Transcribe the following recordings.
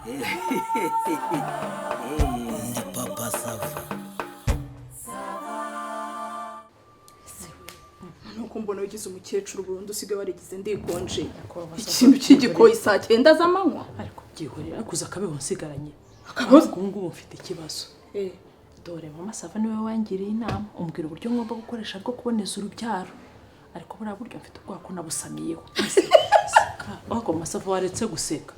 Ndi papa Sava. Nuko mbona wigize umukecuru burundu usigaye warigize ndikonje. Ikintu cy'igikoyi saa 9 z'amanywa. Ariko byihorera kuza akabeho nsigaranye. Akabazo ngo mfite ikibazo. Dore mama Sava niwe wangiriye inama umbwira uburyo ngomba gukoresha bwo kuboneza urubyaro. Ariko bura buryo mfite ubwoba ko nabusamiyeho. Wako mama Sava waretse guseka.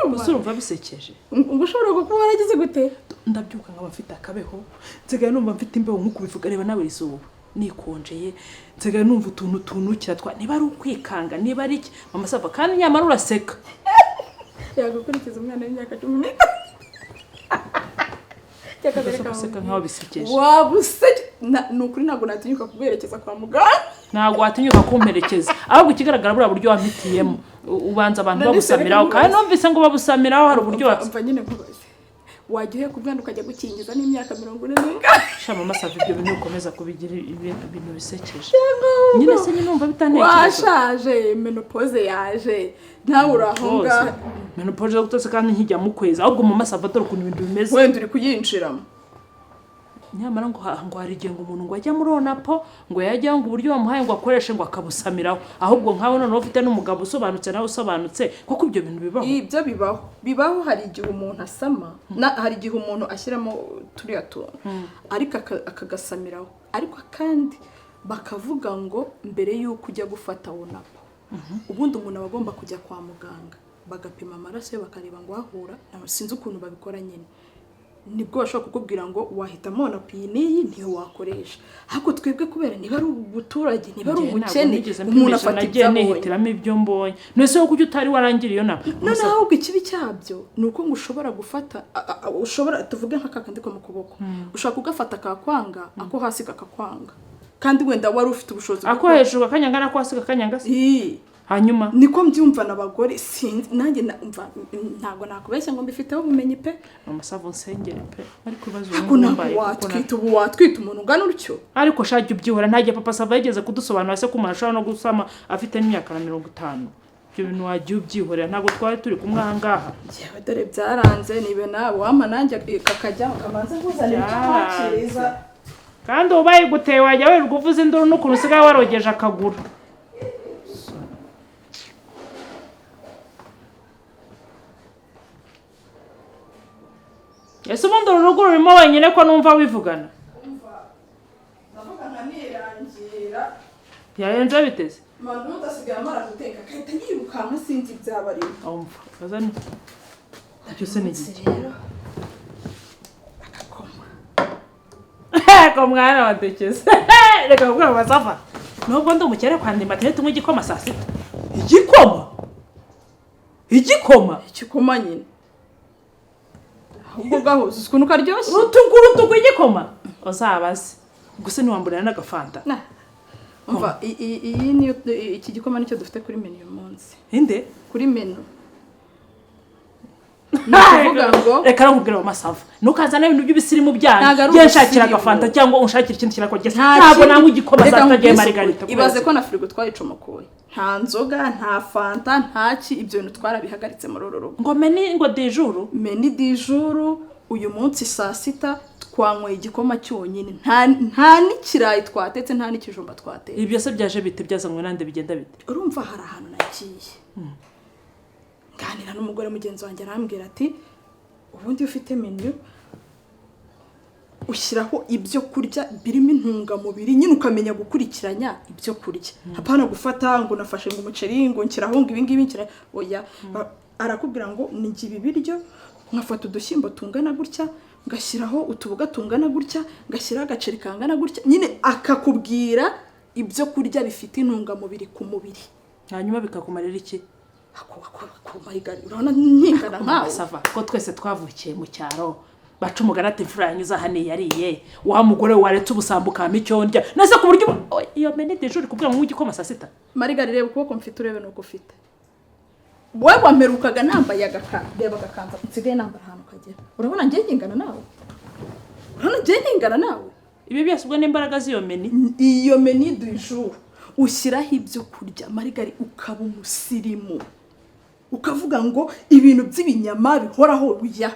Urumva bisekeje. Ushobora kuba waragize gute? Ndabyuka nkaba mfite akabeho. Nsigaye numva mfite imbeho nkuko bivuga reba nawe izuba. Nikonjeye. Nsigaye numva utuntu kiratwa niba ari ukwikanga niba ari iki. Mama Sava kandi nyamara uraseka. Yagukurikiza umwana w'imyaka 10. Cyakaseka nkaho bisekeje. Wabuse nukuri ntago natinyuka kuberekeza kwa muganga. Ntago watinyuka kumperekeza. Ahubwo ikigaragara bura buryo wampitiyemo. Ubanza abantu babusamiraho kandi numvise ngo babusamiraho hari uburyo wapfa nyine nkubaze. Wagiye kubwanda ukajya gukingiza n'imyaka 40 Sha mama Sava ibyo bintu ukomeza kubigira ibintu bisekeje. Nyine se numva bitantekerezo. Washaje menopause yaje. Ntawe urahonga. Menopause gutose kandi nkijya mu kwezi. Ahubwo mama Sava dore ukuntu ibintu bimeze. Wenda uri kuyinjiramo. Nyamara ngo hari igihe ngo umuntu ngo ajya muri onapo ngo yajya ngo uburyo bamuhaye ngo akoreshe ngo akabusamiraho ahubwo nkawe none ufite n'umugabo usobanutse nawe usobanutse kuko ibyo bintu bibaho. Ibyo bibaho hari igihe umuntu asama hari igihe umuntu ashyiramo turiya tuntu ariko akagasamiraho ariko kandi bakavuga ngo mbere yuko ujya gufata onapo ubundi umuntu abagomba kujya kwa muganga bagapima amaraso ye bakareba ngo ahura sinzi ukuntu babikora nyine nibwo bashobora kukubwira ngo wahitamo na piniyi niyo wakoresha ahubwo twebwe kubera niba ari ubuturage niba ari ubukene umuntu afata ibyo ibyo mbonye nese wo kujya utari warangiriye yo nako none ahubwo ikibi cyabyo nuko ngo ushobora gufata ushobora tuvuge nka kakandi ko mu kuboko ushaka kugafata kakwanga ako hasi kakakwanga kandi wenda wari ufite ubushobozi ako hejuru akanyanga nako hasi kakanyanga hanyuma niko mbyumva nabagore nanjye ntago nakubeshya ngo mbifiteho ubumenyi pe mama Sava nsengere pe ariko bazo ngumbaye watwita umuntu ngana urcyo ariko shajye ubyihora ntagiye papa Sava yageze kudusobanura se ko umuntu ashobora no gusama afite n'imyaka 50 ibyo bintu wagiye ubyihorera ntago twari turi kumwe aha ngaha yewe dore byaranze nibe nawe wama nanjye kakajya kamanza kuzanira cyakiriza kandi ubaye guteye wajya wirirwa uvuza induru n'ukuntu usigaye warogeje akaguru. Ese ubundi urugo rurimo wenyine ko numva wivugana? Ndavuga nka nirangira. Yayenze biteze? Manu ndasigaye amara guteka kahita yirukanka sinzi byabari. Umva, bazana. Cyose n'igiki. Akakoma. Ko mwana watekeze. Reka kuvuga Masava. Nubwo ndi umukere kwandimba tete tumwe igikoma saa 6. Igikoma? Igikoma nyine. Ubwo gahuze ukuntu karyoshye rutugu igikoma ozabaze gusa niwamburana n'agafanta umva iyi ni iki gikoma nicyo dufite kuri menu uyu munsi inde kuri menu navuga ngo reka nakubwira mama Sava nukazana ibintu by'ibisirimu byanyu yenshakira agafanta cyangwa unshakira ikintu kirakogeza ntabwo nangwe igikoma zatagiye Margarita ibaze ko na frigo twayicomokoye nta nzoga nta fanta ntaki ibyo bintu twarabihagaritse muri roro ngo meni ngo de jour uyu munsi saa 6 twanyweye igikoma cyonyine nta n'ikirayi twatetse nta n'ikijumba twatetse ibyo se byaje bite byazanywe nande bigenda bite urumva hari ahantu nagiye nganira n'umugore mugenzi wanjye arambwira ati ubundi ufite menu ushyiraho ibyo kurya birimo intungamubiri nyine ukamenya gukurikiranya ibyo kurya hapana gufata ngo nafashe ngo umuceri ngo nshyiraho ngo ibingibi nshyira oya arakubwira ngo nigi ibiryo nkafata udushyimbo tungana gutya ngashyiraho utuboga tungana gutya ngashyiraho agaceri kangana gutya nyine akakubwira ibyo kurya bifite intungamubiri ku mubiri hanyuma bikakumarira iki ako Margarita urabona nkingana nkawe Sava ko twese twavukiye mu cyaro baca umugarati imfura yanyuza hane yariye wa mugore waretse ubusambukamo icyo ndya nase ku buryo iyo meni de jour kubwira mu gikoma saa 6 Margarita reba ukuboko mfite urebe nuko ufite wewe wamerukaga nambaye reba agakanza nsigaye nambara ahantu kagera urabona ngiye nkingana nawe ibi byose ubwo n'imbaraga z'iyo meni du jour ushyiraho ibyo kurya Margarita ukaba umusirimu ukavuga ngo ibintu by'ibinyama bihoraho uya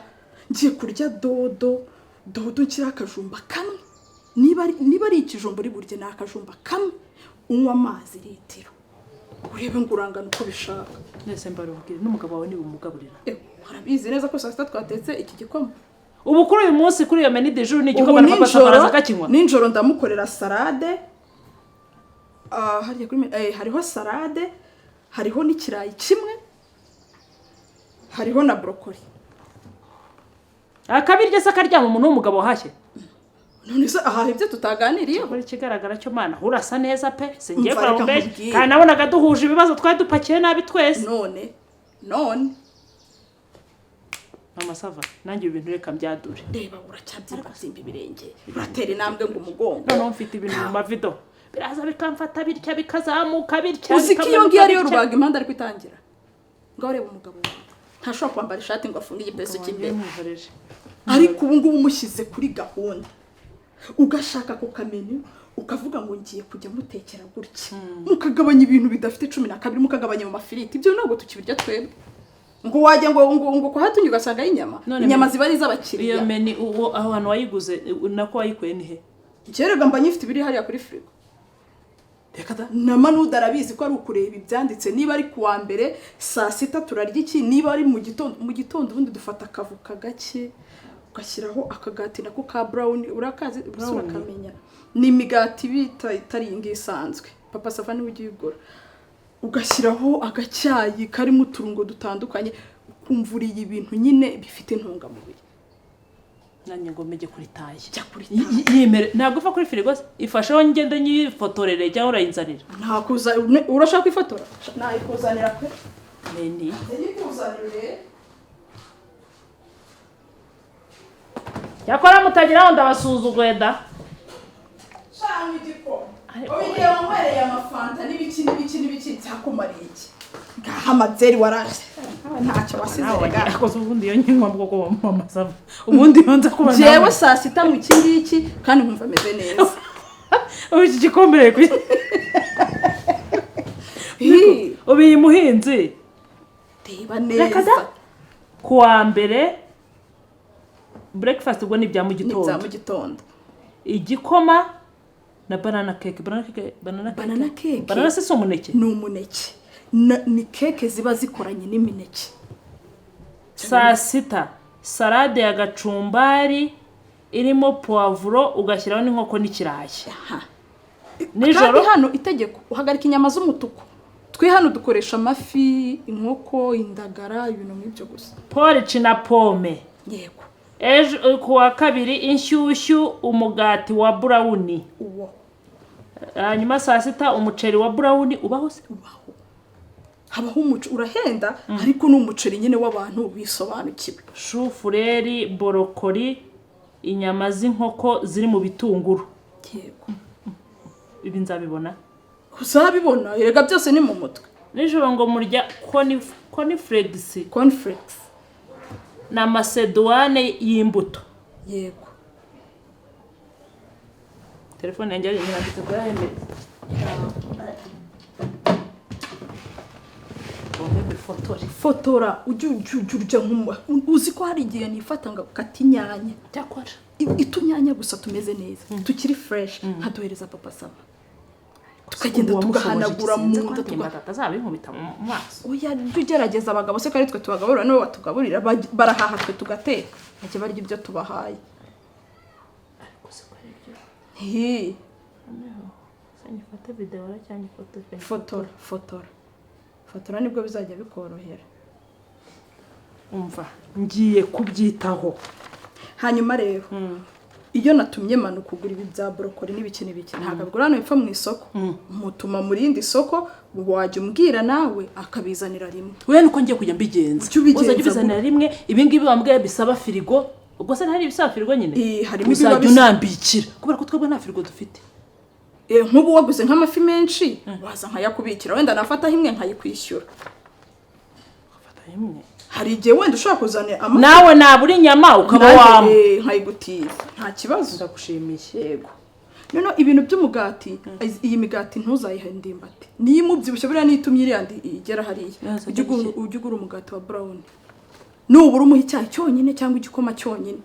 ngiye kurya dodo nshyira akajumba kamwe niba ari ikijumba uri burye ni akajumba kamwe unywa amazi litiro urebe ngo urangana uko bishaka nese mbarubwire n'umugabo wawe niba umugaburira harabizi neza ko saa sita twatetse iki gikoma ubu kuri uyu munsi kuri iyo menu de jour ni igikoma na papa sabaraza kakinywa ninjoro ndamukorera salade hariho salade hariho n'ikirayi kimwe hariho na brokoli akabirya se akaryama umuntu w'umugabo wahashye none se aha ibyo tutaganiriyeho kuri kigaragara cyo mana urasa neza pe singiye kurambye kandi nabonaga duhuje ibibazo twari dupakiye nabi twese none mama sava nanjye ibintu reka mbyadure reba uracyabyimba ibirenge uratera intambwe ngo umugongo none mfite ibintu mu mavido biraza bikamfata bitya bikazamuka bitya uzi ko iyo ngiyo ariyo rubaga impande ari kwitangira ngaho reba umugabo ntashobora kwambara ishati ngo afunge igipesu cy'imbere ariko ubu ngubu umushyize kuri gahunda ugashaka ku kamenu ukavuga ngo ngiye kujya mutekera gutya mukagabanya ibintu bidafite 12 mukagabanya mu mafiriti ibyo ntabwo tukibirya twebwe ngo wajya ngo ko hatunye ugasanga inyama ziba ari z'abakiriya iyo menu uwo abantu wayiguze nako wayikuye ni he kerega mba nyifite ibiri hariya kuri frigo reka da na manu darabizi ko ari ukureba ibyanditse niba ari kuwa mbere saa sita turarya iki niba ari mu gitondo ubundi dufata akavuka gake ugashyiraho akagati nako ka brown urakazi urakamenya ni imigati bita itari ngisanzwe papa Safa ni ugiye ugora ugashyiraho agacyayi karimo uturungo dutandukanye ukumvuriye ibintu nyine bifite intungamubiri nanjye ngo mejye kuri taye yemere ntabwo ufa kuri firigo ifasheho ngende nyifotorere cyangwa urayinzanira ntakuza urashaka kwifotora nayikuzanira kwe meni ndikuzanire yakora mutagira ndabasuzuguye da cyangwa igikoma obigiye wanywereye amafanta n'ibiki cyakumariye iki ngaha amazeri waraje ntacyo wasize akoze ubundi iyo nyinywa bwo mama Sava ubundi yonza kuba jewe saa sita mu iki kandi nkumva ameze neza iki gikomere kuri ubiye muhinzi reba neza kuwa mbere breakfast ubwo ni bya mu gitondo igikoma na banana cake banana se umuneke ni umuneke ni keke ziba zikoranye n'imineke saa sita salade ya gacumbari irimo poivro ugashyiraho n'inkoko n'ikirayi nijoro hano itegeko uhagarika inyama z'umutuku twe hano dukoresha amafi inkoko indagara ibintu nk'ibyo gusa porridge na pome yego ejo kuwa kabiri inshyushyu umugati wa brown uwo hanyuma saa sita umuceri wa brown ubaho se ubaho habaho umuceri urahenda ariko ni umuceri nyine w'abantu bisobanukiwe shufureri borokoli inyama z'inkoko ziri mu bitunguru yego ibi nzabibona uzabibona erega byose ni mu mutwe nijoro ngo murya cornflakes na macedoine y'imbuto yego telefone yanjye iranditse kuri ahembe fotora ujya uzi ko hari igihe nifata ngo ukata inyanya cyakora itunyanya gusa tumeze neza tukiri fresh nkaduhereza papa Sava tukagenda tugahanagura mu nda tugazabinkubita mu maso oya tugerageza abagabo se kari twe tubagaburira no batugaburira barahaha twe tugateka ntacyo barya ibyo tubahaye Fata video cyangwa fotora nibwo bizajya bikorohera umva ngiye kubyitaho hanyuma rero iyo natumye manu kugura ibi bya brokoli n'ibiki ntabwo bigura hano ipfa mu isoko mutuma muri indi soko wajya umbwira nawe akabizanira rimwe we nuko ngiye kujya mbigenza uzajya ubizanira rimwe ibi ngibi bambwiye bisaba firigo ubwo se ntari ibisaba firigo nyine harimo uzajya unambikira kubera ko twebwe nta firigo dufite nk'ubu waguze nk'amafi menshi waza nkayakubikira wenda nafata imwe nkayikwishyura hari igihe wenda ushobora kuzana amafi nawe nabura inyama ukaba wamwe nkayigutiza nta kibazo ndagushimiye yego none ibintu by'umugati iyi migati ntuzayihe ndimbati niyo imubyibushye buriya nitumye iriya igera hariya ujye ugura umugati wa brown nubura umuha icyayi cyonyine cyangwa igikoma cyonyine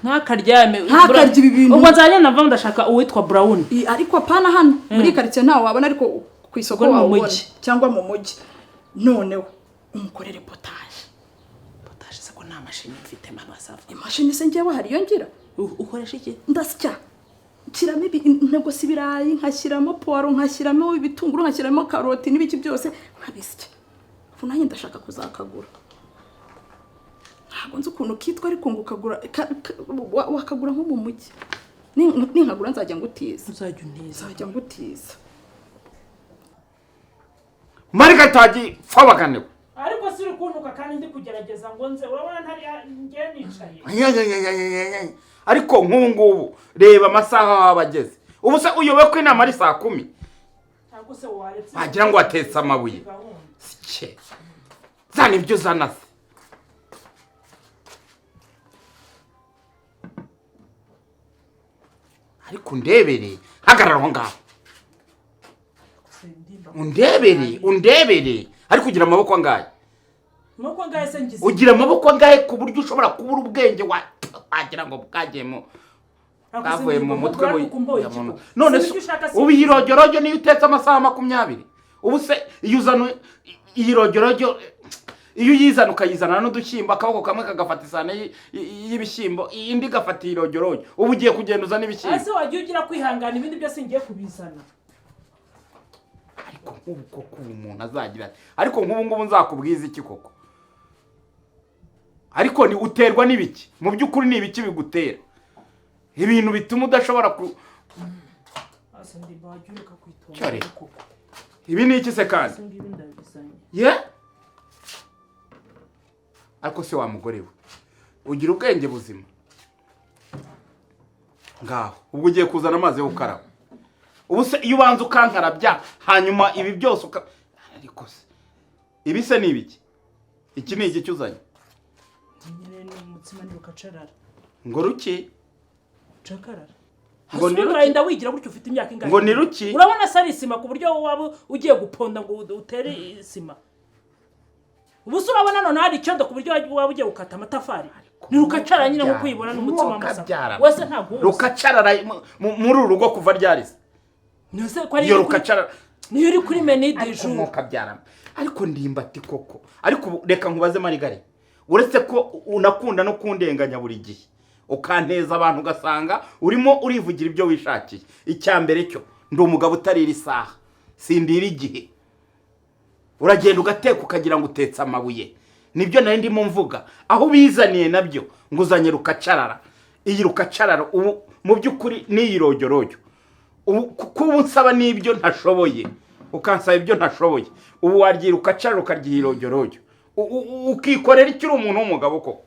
ntakaryame ntakarya ibi bintu ubwo nzanye nava ndashaka uwitwa brown ariko apana hano muri quartier ntawe wabona ariko ku isoko wabona cyangwa mu mujyi noneho umukorere potage se ko nta mashini mfite mama Sava imashini se ngewe hariyo ngira ukoresha iki ndasya nshyiramo intego s'ibirayi nkashyiramo puwaro nkashyiramo ibitunguru nkashyiramo karoti n'ibiki byose nkabisya ubu nanjye ndashaka kuzakagura ntabwo nzi ukuntu kitwa ariko ngo ukagura wakagura nko mu mujyi ninkagura nzajya ngutiza nzajya ngutiza marika taji fabaganiwe ariko siri kuntuka kandi ndi kugerageza ngo nze urabona ntari ngiye nicaye ariko nk'ubu ngubu reba amasaha wabageze ubu se uyobe ko inama ari 10:00 ntabwo se waretse wagira ngo watetse amabuye sike zana ibyo zana se ariko ndebere hagarara aho ngaho undebere ariko ugira amaboko angahe se ngize ugira amaboko angahe ku buryo ushobora kubura ubwenge wagira ngo bwagiyemo bavuye mu mutwe none ubu yirogyorojyo niyo utetse amasaha 20 ubu se iyo uzana yirogyorojyo iyo uyizana ukayizana n'udushyimbo akaboko kamwe kagafata isane y'ibishyimbo indi gafata yirogyorojyo ubu ugiye kugenda uzana ibishyimbo ese wagiye ugira kwihangana ibindi byose ngiye kubizana ariko nk'ubu koko umuntu azagira ariko nk'ubu nzakubwiza iki koko ariko ni uterwa n'ibiki mu by'ukuri ni ibiki bigutera ibintu bituma udashobora ase ndi bagyuka kwitonda cyari ibi ni iki se kandi ye ariko se wa mugore we ugira ubwenge buzima ngaho ubwo ugiye kuzana amazi yo gukaraba ubu se iyo ubanza ukankarabya hanyuma ibi byose ariko se ibi se ni ibiki iki ni iki cyuzanye nyine n'umutsima ndi ukacarara ngo ruki cakarara ngo ni ruki nda wigira gutyo ufite imyaka ingana ngo ni ruki urabona sari isima ku buryo waba ugiye guponda ngo utere isima ubu se urabona none hari icyondo ku buryo waba ugiye gukata amatafari ni rukacarara nyine nko kwibona n'umutsima w'amasaka wese ntabwo rukacarara muri urugo kuva ryarise nose ko ari rukacarara niyo uri kuri menu du jour mukabyara ariko ndimbati koko ariko reka nkubaze Marigare uretse ko unakunda no kundenganya buri gihe ukanteza abantu ugasanga urimo urivugira ibyo wishakiye icyambere cyo ndi umugabo utarira isaha sindira igihe uragenda ugateka ukagira ngo utetse amabuye nibyo nari ndimo mvuga aho bizaniye nabyo nguzanye rukacarara iyi rukacarara ubu mu by'ukuri niyirogyorojyo kuba nsaba n'ibyo ntashoboye ukansaba ibyo ntashoboye ubu wagira ukacarara ukaryirogyorojyo ukikorera iki uri umuntu w'umugabo koko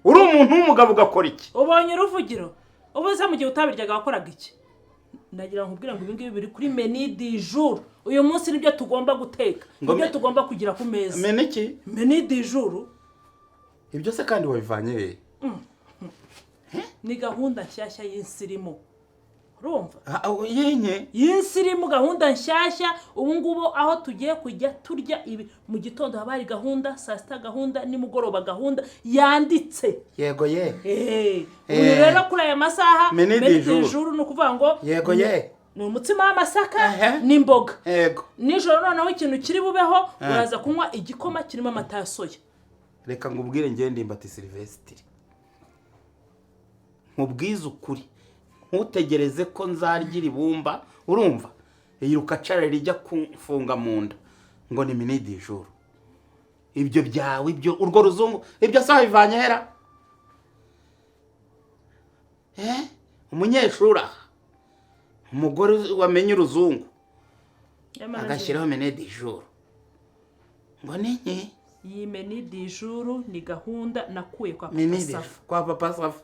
uri umuntu w'umugabo ugakora iki ubonye uruvugiro ubu se mu gihe utabiryaga wakoraga iki ndagira nkubwira ngo ibingibi biri kuri menu du jour uyu munsi nibyo tugomba guteka nibyo tugomba kugira ku meza menu iki menu du jour ibyo se kandi wabivanye ni gahunda nshyashya y'insirimu urumva yenye y'insirimu gahunda nshyashya ubu ngubu aho tugiye kujya turya ibi mu gitondo haba hari gahunda saa sita gahunda nimugoroba gahunda yanditse yego ye uyu rero kuri aya masaha menu du jour ni ukuvuga ngo yego ye ni umutsima w'amasaka n'imboga yego nijoro noneho ikintu kiri bubeho uraza kunywa igikoma kirimo amata ya soya reka ngubwire ngende Ndimbati Sylvestre nkubwize ukuri ntutegereze ko nzargira ibumba urumva iyi rukacarara rijya kufunga mu nda ngo ni menu du jour ibyo byawe ibyo urwo ruzungu ibyo sawa bivanye hera umunyeshuri umugore wamenye uruzungu agashyiraho menu du jour ngo ni iki iyi menu du jour ni gahunda nakuye kwa papa Safa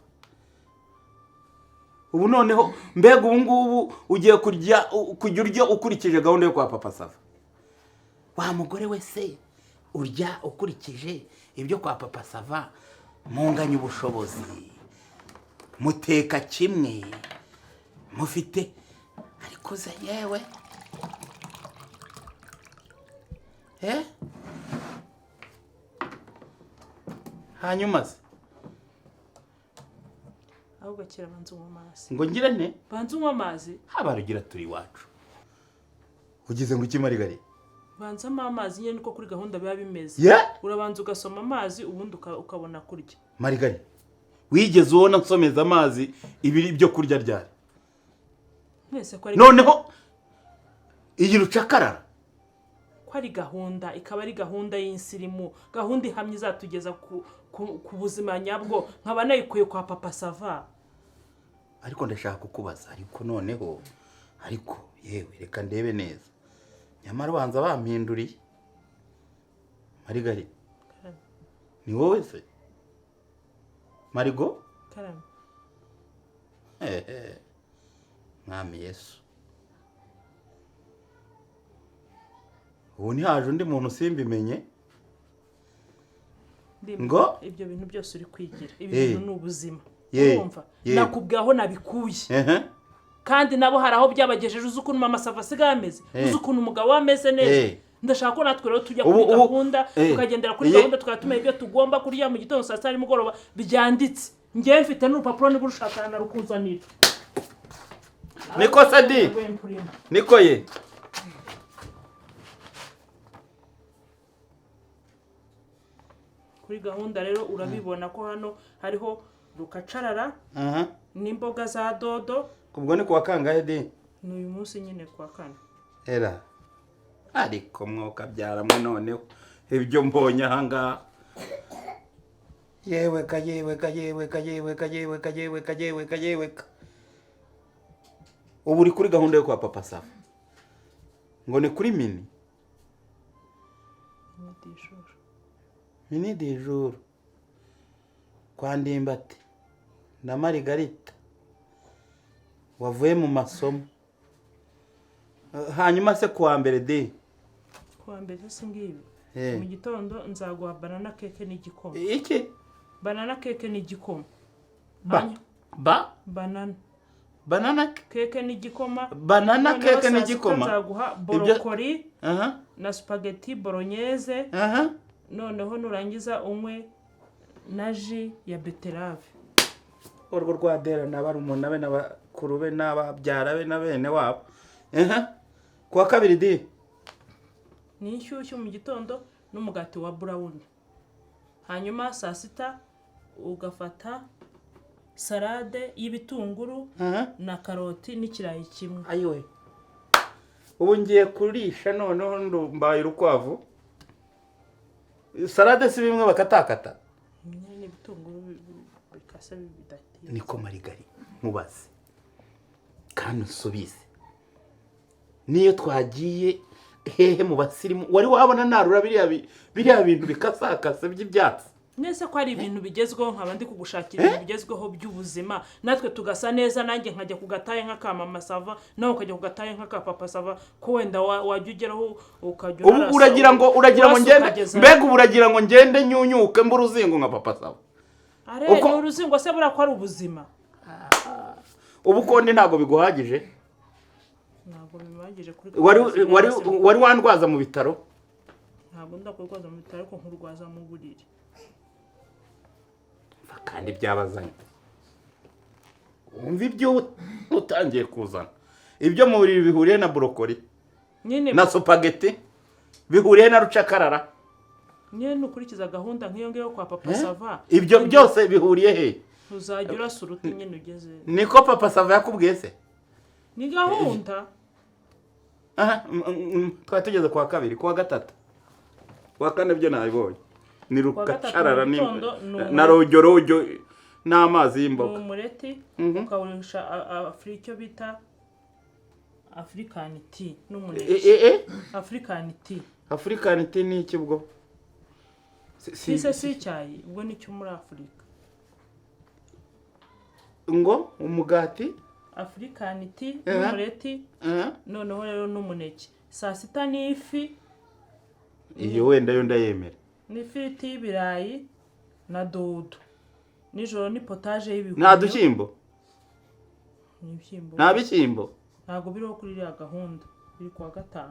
ubu noneho mbega ubu ngubu ugiye kujya urya ukurikije gahunda yo kwa papa Safa wa mugore wese urya ukurikije ibyo kwa papa Safa munganya ubushobozi muteka kimwe mufite ariko ze yewe hanyuma se ahubwo akira banza unywa amazi ngo ngire nte banza unywa amazi habarugira turi iwacu ugize ngo ikimarigari banzamo amazi nyine niko kuri gahunda biba bimeze urabanza ugasoma amazi ubundi ukabona kurya marigari wigeze ubona nsomeza amazi ibiri byo kurya ryari mwese ko ari noneho iyi rucakarara ko ari gahunda ikaba ari gahunda y'insirimu gahunda ihamye izatugeza ku buzima nyabwo nkaba nayikuye kwa papa Sava ariko ndashaka kukubaza ariko noneho ariko yewe reka ndebe neza nyamara ubanza bampinduriye marigari ni wowe se marigo karame mwami Yesu ubu ntihaje undi muntu simbimenye ngo ibyo bintu byose uri kwigira ibintu ni ubuzima urumva nakubwiye aho nabikuye kandi nabo hari aho byabagejeje uzi ukuntu mama Sava asigaye ameze uzi ukuntu umugabo we ameze neza ndashaka ko natwe rero tujya kuri gahunda tukagendera kuri gahunda tukatumenya ibyo tugomba kurya mu gitondo saa sita nimugoroba byanditse ngewe mfite n'urupapuro niba urushaka na rukuzanira niko Sadi niko ye kuri gahunda rero urabibona ko hano hariho rukacarara n'imboga za dodo kubwo ni kuwa kangahe di ni uyu munsi nyine kuwa kane era ariko mwoka byaramwe noneho ibyo mbonye ahangaha yewe ubu uri kuri gahunda yo kwa papa Sava ngo ni kuri mini du jour kwa Ndimbati na Marigarita wavuye mu masomo hanyuma se kuwa mbere de kuwa mbere se ngibi mu gitondo nzaguha banana cake n'igikoma iki banana cake n'igikoma banana cake n'igikoma banana cake n'igikoma nzaguha borokori na spaghetti bolognese noneho nurangiza unywe na ji ya beterave urwo rwadera n'abarumuna be n'abakuru be n'ababyara be na bene wabo kuwa kabiri di ni inshyushyu mu gitondo n'umugati wa brown hanyuma saa sita ugafata salade y'ibitunguru na karoti n'ikirayi kimwe ayiwe ubu ngiye kurisha noneho ndumbaye urukwavu salade si bimwe bakatakata n'ibitunguru bikase bidatiye niko Marigari mubaze kandi usubize niyo twagiye hehe mu basirimu wari wabona narura biriya bintu bikasakase by'ibyatsi nese ko ari ibintu bigezweho nkaba ndi kugushakira ibintu bigezweho by'ubuzima natwe tugasa neza nanjye nkajya kugataye nk'aka mama Sava nawe ukajya kugataye nk'aka papa Sava ko wenda wajya ugeraho ukajya ubu uragira ngo ngende mbega uragira ngo ngende nyunyuke mbu ruzingo nka papa Sava ariko uruzingo se bura ko ari ubuzima ubu kondi ntago biguhagije ntago bimagije kuri wari wandwaza mu bitaro ntago ndakurwaza mu bitaro ariko nkurwaza mu buriri kandi byabazanye umva ibyo utangiye kuzana ibyo mu buriri bihuriye na brokoli na spaghetti bihuriye na rucakarara nyine nukurikiza gahunda nk'iyo ngiyo kwa papa Sava ibyo byose bihuriye he uzajya urasuruta nyine ugeze niko papa Sava yakubwiye se ni gahunda twari tugeze kuwa kabiri kuwa gatatu kuwa kane byo nabibonye ni rukacarara na rojyo n'amazi y'imboga umureti ukawurisha icyo bita African tea n'umuneke African tea ni iki bwo si icyayi ubwo ni cyo muri Afurika ngo umugati African tea n'umureti noneho rero n'umuneke saa sita n'ifi iyo wenda yo ndayemera n'ifiriti y'ibirayi na dodo nijoro ni potage y'ibihumyo nta dushyimbo n'ibishyimbo nta bishyimbo ntabwo biriho kuri iriya gahunda biri kuwa 5.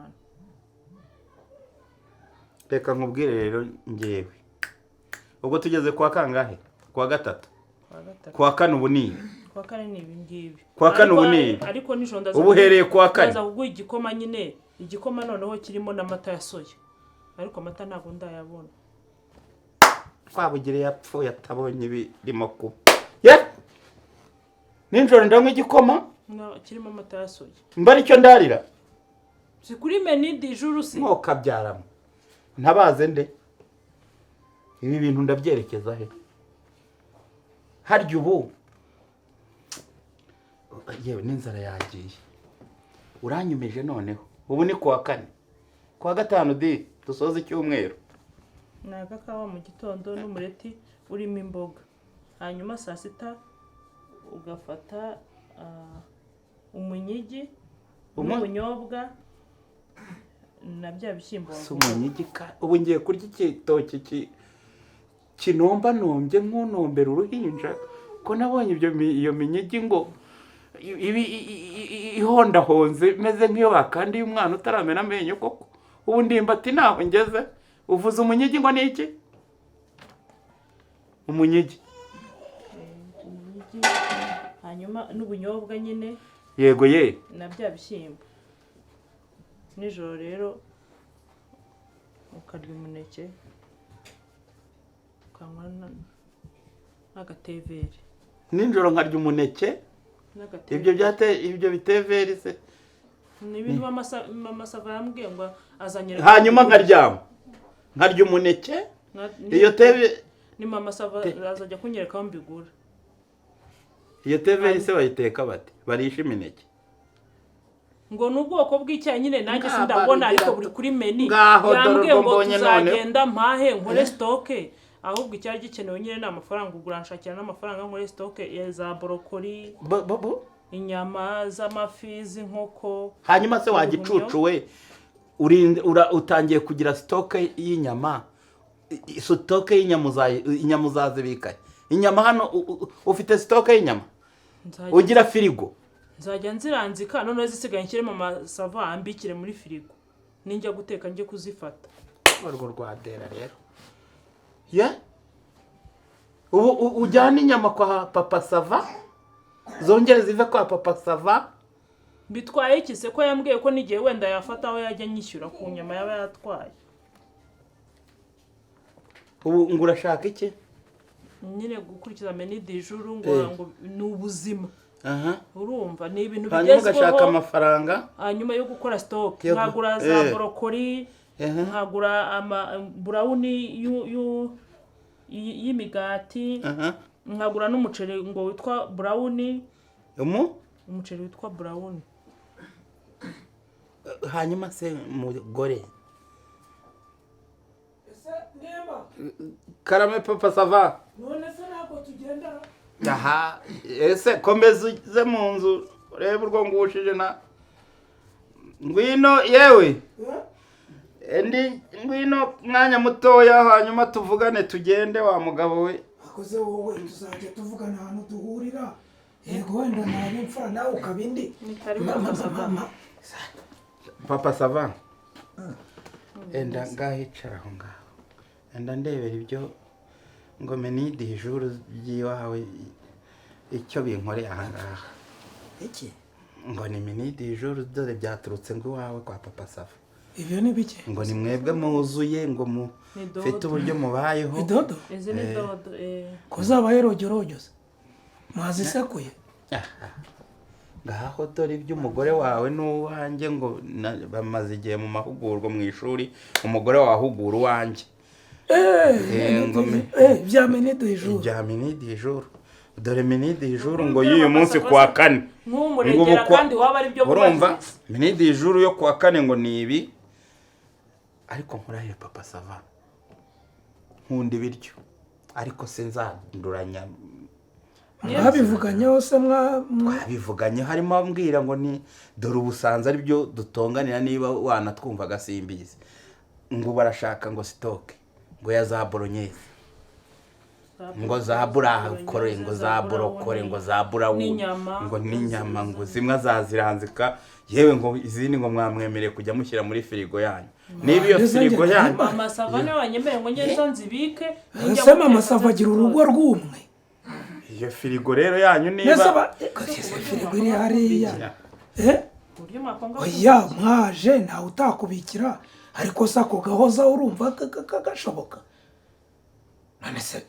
reka nkubwire rero ngewe ubwo tugeze kuwa kangahe kuwa 3 kuwa 4 ubu ni kuwa 4 ni ibi ngibi kuwa 4 ubu ni ariko nijoro ndaza ubu uhereye kuwa 4 ndaza kuguha igikoma nyine igikoma noneho kirimo n'amata ya soya ariko amata ntabwo ndayabona twabugire yapfuye atabonye birimo kuba nijoro ndanywa igikoma kirimo amata ya soya mba aricyo ndarira si kuri menu du jour si mwoka byaramo ntabaze nde ibi bintu ndabyerekeza he harya ubu yewe n'inzara yagiye uranyumeje noneho ubu ni kuwa 4 kuwa 5 di dusoza icyumweru ni agakawa mu gitondo n'umureti urimo imboga hanyuma saa 6 ugafata umunyigi n'ubunyobwa na bya bishyimbo umunyigi ubu ngiye kurya igitoki kinomba nombye nk'unombera uruhinja ko nabonye iyo minyigi ngo ihondahonze meze nk'iyo bakandiye umwana utaramena amenyo koko ubu ndimbati naho ngeze uvuze umunyigi ngo ni iki umunyigi hanyuma n'ubunyobwa nyine yego ye na bya bishyimbo nijoro rero ukarya umuneke ukanywa n'agateveri nijoro nkarya umuneke ibyo biteveri se ni ibintu amasava yambwiye ngo azanyere hanyuma nkarya umuneke iyo teve ni mama sava azajya kunyereka aho mbigura iyo teveri se bayiteka bate barisha imineke ngo n'ubwoko bw'icyayi nyine nanjye sindabona ariko buri kuri menu yambwiye ngo tuzagenda mpahe nkore stoke ahubwo icyari gikenewe nyine n'amafaranga ugura nshakira n'amafaranga nkore stoke ya za brokoli inyama z'amafi z'inkoko hanyuma se wagicucuwe utangiye kugira stoke y'inyama stoke y'inyama uzazibikaye inyama hano ufite stoke y'inyama ugira firigo nzajya nziranzika none zisigaye nshyiremo amasava ambikire muri firigo ninjya guteka njye kuzifata urwo rwadera rero ubu ujyana inyama kwa papa sava zongere zive kwa papa sava bitwaye iki se ko yambwiye ko n'igihe wenda yafata aho yajya nyishyura ku nyama yaba yatwaye ubu ngo urashaka iki nyine gukurikiza menu du jour ngo ni ubuzima urumva ni ibintu hanyuma bigezweho ugashaka amafaranga hanyuma yo gukora stock nkagura za brokoli nkagura burawuni y'imigati nkagura n'umuceri ngo witwa burawuni umuceri witwa burawuni hanyuma se mugore karame papa sava none se ntabwo tugenda ese komeza uze mu nzu urebe urwo ngushije na ngwino yewe ngwino mwanya mutoya hanyuma tuvugane tugende wa mugabo we akoze wowe tuzajya tuvugana ahantu duhurira yego wenda nta n'imfura nawe ukabindi papa sava enda ngahicara aho ngaho enda ndebera ibyo ngo menu du jour by'iwawe icyo binkoreye aha ngaha iki ngo ni menu du jour dore byaturutse ngo iwawe kwa papa sava ibyo ni bike ngo ni mwebwe muzuye ngo mufite uburyo mubayeho idodo izi ni dodo ko zabaye rojyorojyoze mwazisekuye ngaho dore iby'umugore wawe n'uwanjye ngo bamaze igihe mu mahugurwa mu ishuri umugore wahugura uwanjye bya menu du jour bya menu du jour dore menu du jour ngo y'uyu munsi kuwa 4 nk'umuregera kandi waba ari byo urumva menu du jour yo kuwa 4 ngo ni ibi ariko nkurahe papa sava nkunda ibiryo ariko sinzanduranya mwabivuganye hose mwabivuganye harimo ambwira ngo ni dore ubusanza ari byo dutonganira niba wanatwumva gasimbize ngo barashaka ngo stoke ngo ya za bolognese ngo za burakore ngo za burokore ngo za burawu ngo n'inyama ngo zimwe azaziranzika yewe ngo izindi ngo mwamwemereye kujya mushyira muri firigo yanyu niba iyo firigo yanyu mama sava niwe wanyemereye ngo ngeze nzibike ese mama sava agira urugo rw'umwe iyo firigo rero yanyu niba firigo iri hariya oya mwaje ntawe utakubikira ariko se ako gahoza urumva gashoboka none se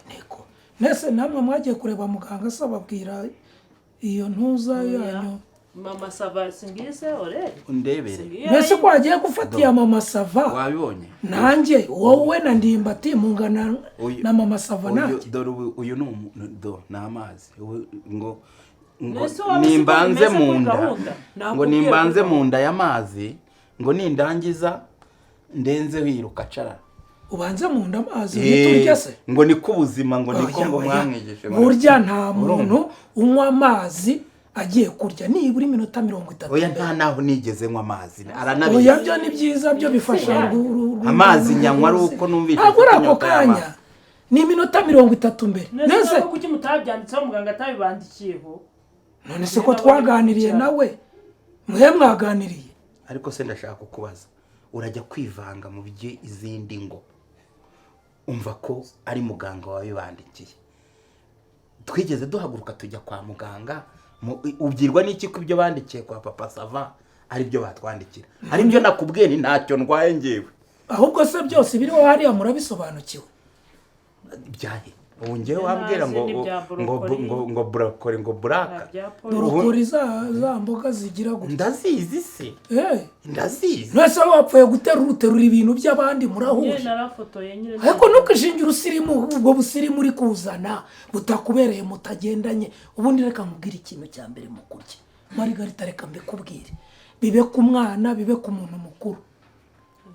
neko nese namwe mwagiye kureba muganga se ababwira iyo ntuza yanyu mama sava singise ore undebere nese ko wagiye gufatiya mama sava wabibonye nanjye wowe na ndimbati mungana na mama sava nanjye dore uyu ni amazi ngo nimbanze mu nda ngo nimbanze mu nda y'amazi ngo nindangiza ndenze wiruka carara ubanze mu nda amazi niturya se ngo niko ubuzima ngo niko ngo mwamwigishe burya nta muntu unywa amazi agiye kurya nibura iminota 30 oya nta naho nigeze nywa amazi aranabizi oya byo ni byiza byo bifasha amazi nyanywa ari uko numvise ako kanya ni iminota 30 mbere nese kuki mutabyanditseho muganga atabibandikiyeho none se ko twaganiriye nawe mwe mwaganiriye ariko se ndashaka kukubaza urajya kwivanga mu bye izindi ngo umva ko ari muganga wabibandikiye twigeze duhaguruka tujya kwa muganga ubyirwa n'iki ko ibyo bandikiye kwa papa sava ari byo batwandikira ari byo nakubwiye ni ntacyo ndwaye ngewe ahubwo se byose biriho hariya murabisobanukiwe byahe ubu ngewe wambwira ngo burokore ngo buraka burokore za mboga zigira gutya ndazizi se ndazizi nese wapfuye guterura ibintu by'abandi murahuje ariko ntukishingira usirimu ubwo busirimu uri kuzana butakubereye mutagendanye ubundi reka nkubwire ikintu cya mbere mu kurya Margarita reka mbikubwire bibe ku mwana bibe ku muntu mukuru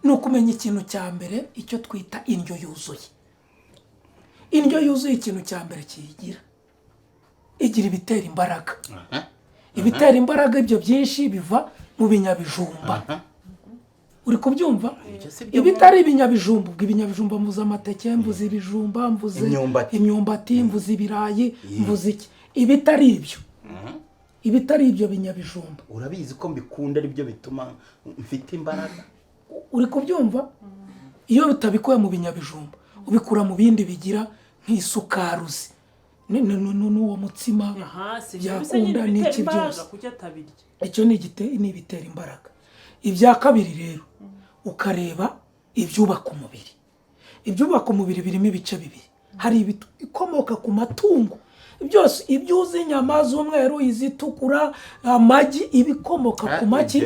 ni ukumenya ikintu cya mbere icyo twita indyo yuzuye indyo yuzuye ikintu cya mbere kiyigira igira ibitera imbaraga ibitera imbaraga ibyo byinshi biva mu binyabijumba uri kubyumva ibitari ibinyabijumba ibinyabijumba mvuze amateke mvuze ibijumba mvuze imyumbati mvuze ibirayi mvuze iki ibitari ibyo binyabijumba urabizi ko mbikunda ari byo bituma mfite imbaraga uri kubyumva iyo utabikuye mu binyabijumba ubikura mu bindi bigira nk'isukaruzi n'uwo mutsima byakunda n'iki byose icyo ni ibitera imbaraga ibya kabiri rero ukareba ibyubaka umubiri ibyubaka umubiri birimo ibice bibiri hari ibikomoka ku matungo byose ibyuzi inyama z'umweru izitukura amagi ibikomoka ku magi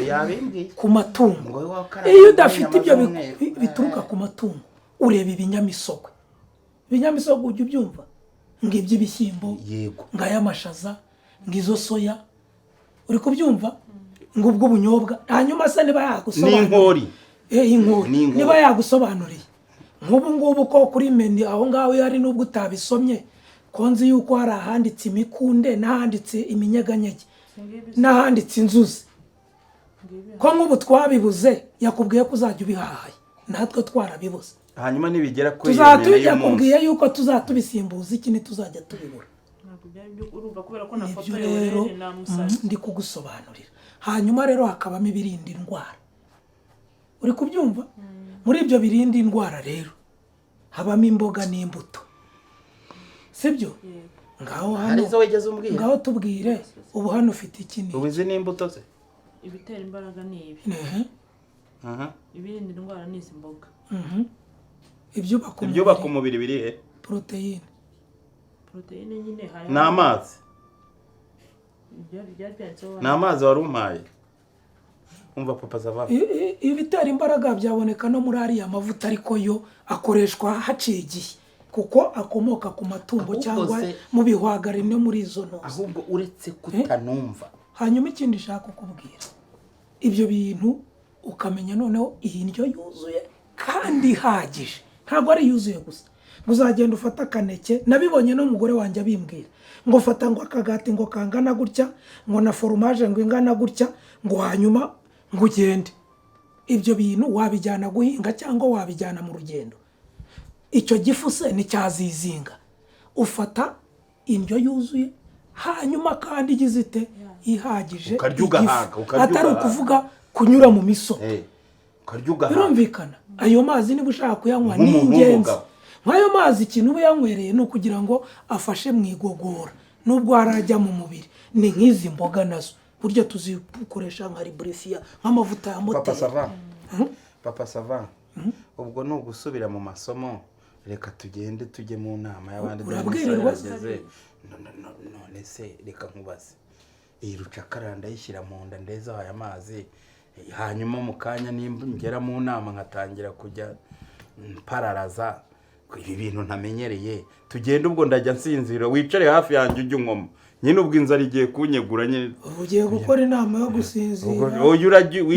ku matungo iyo udafite ibyo bituruka ku matungo ureba ibinyamisogwe ujya ubyumva ng'iby'ibishyimbo ng'ay'amashaza ng'izo soya uri kubyumva ng'ubwo ubunyobwa hanyuma se niba yagusobanuriye inkori niba yagusobanuriye nk'ubu ngubu ko kuri meni aho ngaho hari n'ubwo utabisomye konzi yuko hari ahanditse imikunde n'ahanditse iminyeganyege n'ahanditse inzuzi ko nk'ubu twabibuze yakubwiye ko uzajya ubihahaye natwe twarabibuze hanyuma nibigera kuri tuzatujya kubwiye yuko tuzatubisimbuza iki ntituzajya tubibura ibyo rero ndi kugusobanurira hanyuma rero hakabamo ibirinda indwara uri kubyumva muri ibyo birinda indwara rero habamo imboga n'imbuto sibyo ngaho tubwire ubu hano ufite iki ni ubizi n'imbuto ze ibitera imbaraga ni ibi ibirinda indwara ni izi mboga ibyubaka umubiri biri he poroteyine nyine hari ni amazi ni amazi wari umpaye umva papa zava ibitera imbaraga byaboneka no muri ariya mavuta ariko yo akoreshwa haciye igihe kuko akomoka ku matungo cyangwa mu bihwagari no muri izo ntozi ahubwo uretse kutanumva hanyuma ikindi nshaka kukubwira ibyo bintu ukamenya noneho iyi ndyo yuzuye kandi ihagije ntabwo ari yuzuye gusa uzagenda ufata akaneke nabibonye n'umugore wanjye abimbwira ngo fata ngo akagati ngo kangana gutya ngo na foromaje ngo ingana gutya ngo hanyuma ngo ugende ibyo bintu wabijyana guhinga cyangwa wabijyana mu rugendo icyo gifu se nticyazizinga. Ufata indyo yuzuye hanyuma kandi igize ite ihagije, ukarya ugahaga, atari ukuvuga kunyura mu misoto. ukarya ugahaga. Birumvikana ayo mazi niba ushaka kuyanywa ni ingenzi. nk'ayo mazi ikintu uba yanywereye ni ukugira ngo afashe mu igogora nubwo harajya mu mubiri. ni nk'izi mboga nazo burya tuzikoresha nka liburifiya nk'amavuta ya moteri. Papa sava ubwo ni ugusubira mu masomo, reka tugende tujye mu nama y'abandi. Urabwirirwa none se reka nkubaze, iyi rucakara ndayishyira mu nda ndeza aya mazi, hanyuma mu kanya ngera mu nama nkatangira kujya pararaza ibi bintu ntamenyereye. tugende ubwo ndajya nsinzira, wicare hafi yanjye ujye unkoma nyine, ubwo inzara igiye kunyegura nyine. ugiye gukora inama yo gusinzira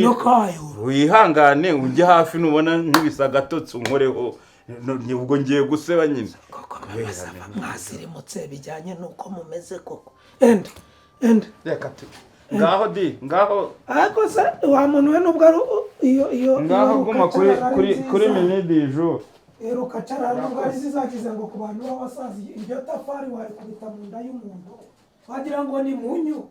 no kayura, wihangane ujye hafi, nubona nkubisa agatotsi unkoreho, ubwo ngiye guseba nyine. mwasirimutse bijyanye nuko mumeze koko. enda reka ngaho di ngaho, ariko se wa muntu we nubwo ari iyo ngaho guma kuri minidi ijoro. Eruka carana ngari zizagize ngo ku bantu b'abasazi iryo tafari wari kubita mu nda y'umuntu wagira ngo ni munyu.